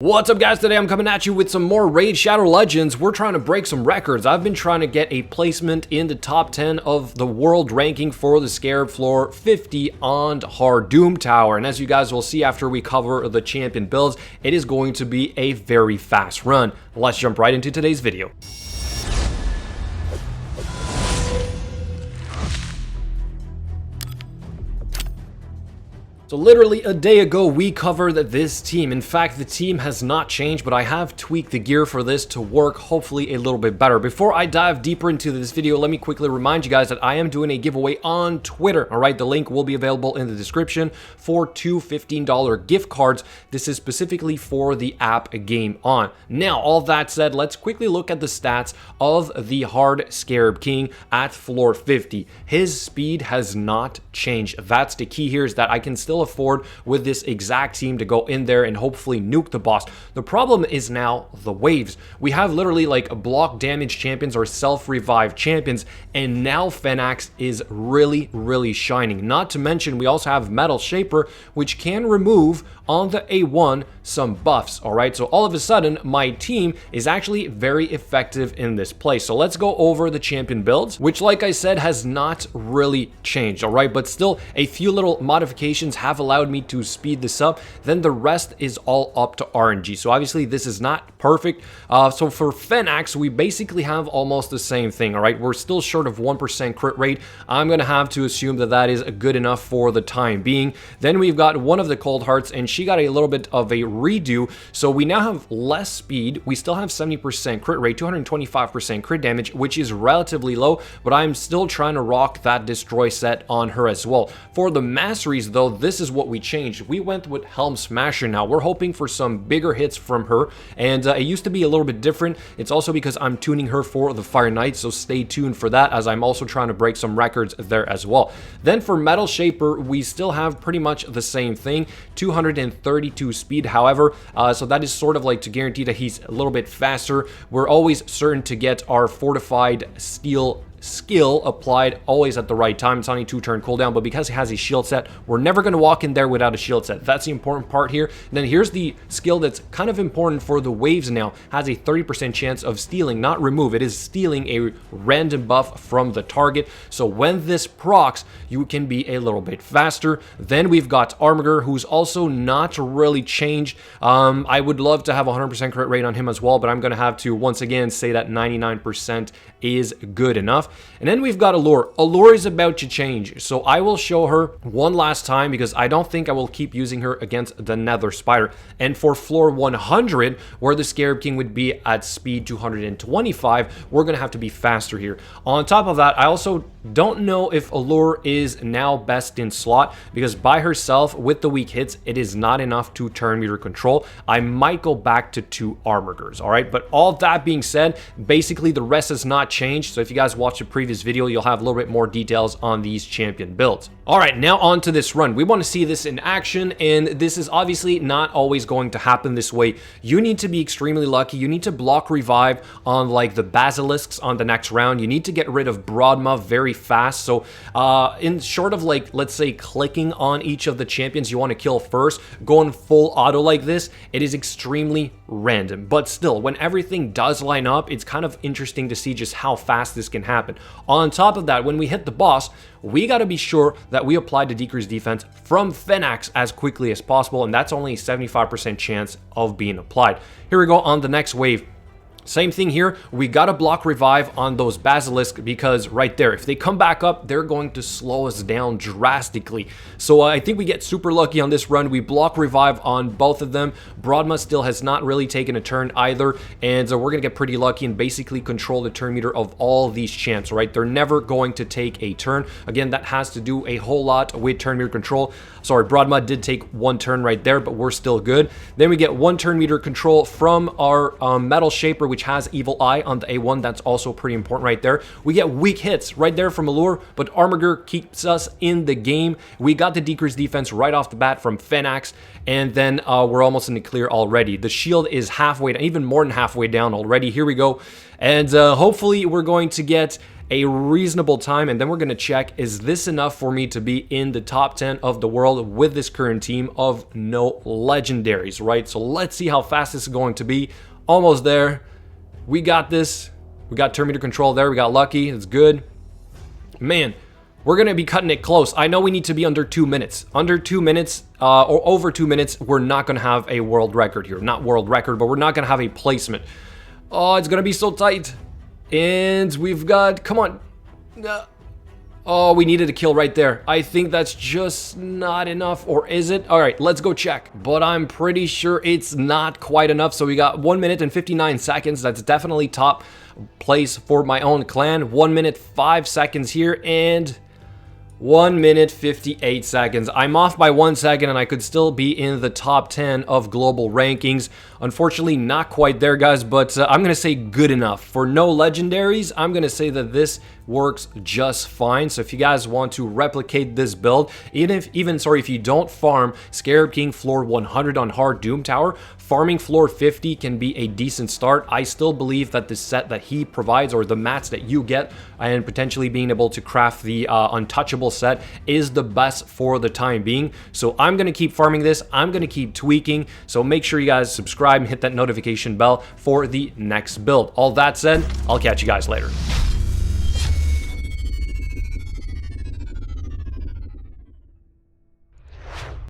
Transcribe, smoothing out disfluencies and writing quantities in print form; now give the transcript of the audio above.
What's up guys, today I'm coming at you with some more Raid Shadow Legends. We're trying to break some records. I've been trying to get a placement in the top 10 of the world ranking for the Scarab floor 50 on hard Doom Tower. And as you guys will see after we cover the champion builds, it is going to be a very fast run. Let's jump right into today's video. So literally a day ago, we covered this team. In fact, the team has not changed, but I have tweaked the gear for this to work hopefully a little bit better. Before I dive deeper into this video, let me quickly remind you guys that I am doing a giveaway on Twitter. All right, the link will be available in the description for two $15 gift cards. This is specifically for the app Game On. Now, all that said, let's quickly look at the stats of the hard Scarab King at floor 50. His speed has not changed. That's the key here, is that I can still afford with this exact team to go in there and hopefully nuke the boss. The problem is now the waves. We have literally like block damage champions or self-revive champions, and now Fenax is really shining. Not to mention we also have Metal Shaper, which can remove on the A1 some buffs. All right, so all of a sudden my team is actually very effective in this place. So let's go over the champion builds, which like I said has not really changed. All right, but still a few little modifications have allowed me to speed this up. Then the rest is all up to RNG. So obviously this is not perfect. So for Fenax, we basically have almost the same thing. All right, we're still short of 1% crit rate. I'm gonna have to assume that that is good enough for the time being. Then we've got one of the Cold Hearts, and she got a little bit of a redo. So we now have less speed. We still have 70% crit rate, 225% crit damage, which is relatively low, but I'm still trying to rock that destroy set on her as well. For the masteries though, this is what we changed. We went with Helm Smasher now. We're hoping for some bigger hits from her, and it used to be a little bit different. It's also because I'm tuning her for the Fire Knight, so stay tuned for that, as I'm also trying to break some records there as well. Then for Metal Shaper, we still have pretty much the same thing, 232 speed. However, so that is sort of like to guarantee that he's a little bit faster. We're always certain to get our fortified steel skill applied always at the right time. It's only 2-turn cooldown, but because he has a shield set, we're never going to walk in there without a shield set. That's the important part here. And then here's the skill that's kind of important for the waves now. Has a 30% chance of stealing, not remove. It is stealing a random buff from the target. So when this procs, you can be a little bit faster. Then we've got Armiger, who's also not really changed. I would love to have 100% crit rate on him as well, but I'm going to have to once again say that 99% is good enough. And then we've got Allure. Allure is about to change, so I will show her one last time because I don't think I will keep using her against the Nether Spider. And for floor 100, where the Scarab King would be at speed 225, we're gonna have to be faster here. On top of that, I also don't know if Allure is now best in slot, because by herself with the weak hits, it is not enough to turn meter control. I might go back to 2 Armigers. All right, but all that being said, basically the rest has not changed. So if you guys watched the previous video, you'll have a little bit more details on these champion builds. All right, now on to this run. We want to see this in action, and this is obviously not always going to happen this way. You need to be extremely lucky. You need to block revive on like the basilisks on the next round. You need to get rid of Broadma very fast. So in short of like, let's say clicking on each of the champions you want to kill first, going full auto like this, it is extremely random. But still, when everything does line up, it's kind of interesting to see just how fast this can happen. On top of that, when we hit the boss, we got to be sure that we apply the decreased defense from Fenax as quickly as possible, and that's only a 75% chance of being applied. Here we go on the next wave. Same thing here, we gotta block revive on those basilisks, because right there, if they come back up, they're going to slow us down drastically. So I think we get super lucky on this run. We block revive on both of them. Broadma still has not really taken a turn either, and we're gonna get pretty lucky and basically control the turn meter of all these champs, right? They're never going to take a turn. Again, that has to do a whole lot with turn meter control. Sorry, Broadma did take 1 turn right there, but we're still good. Then we get 1 turn meter control from our Metal Shaper, which has Evil Eye on the A1. That's also pretty important right there. We get weak hits right there from Allure, but Armiger keeps us in the game. We got the decreased defense right off the bat from Fenax, and then we're almost in the clear already. The shield is halfway, even more than halfway down already. Here we go. And hopefully we're going to get a reasonable time, and then we're going to check, is this enough for me to be in the top 10 of the world with this current team of no legendaries, right? So let's see how fast this is going to be. Almost there. We got this. We got turn meter control there. We got lucky. It's good. Man, we're going to be cutting it close. I know we need to be under 2 minutes. Under 2 minutes or over 2 minutes, we're not going to have a world record here. Not world record, but we're not going to have a placement. Oh, it's going to be so tight. And we've got, come on. Oh, we needed a kill right there. I think that's just not enough, or is it? All right, let's go check. But I'm pretty sure it's not quite enough. So we got 1 minute and 59 seconds. That's definitely top place for my own clan. 1 minute 5 seconds here, and 1 minute 58 seconds. I'm off by 1 second, and I could still be in the top 10 of global rankings. Unfortunately, not quite there, guys, but I'm going to say good enough. For no legendaries, I'm going to say that this works just fine. So if you guys want to replicate this build, if you don't farm Scarab King floor 100 on hard Doom Tower, farming floor 50 can be a decent start. I still believe that the set that he provides, or the mats that you get, and potentially being able to craft the untouchable set, is the best for the time being. So I'm going to keep farming this. I'm going to keep tweaking. So make sure you guys subscribe and hit that notification bell for the next build. All that said, I'll catch you guys later.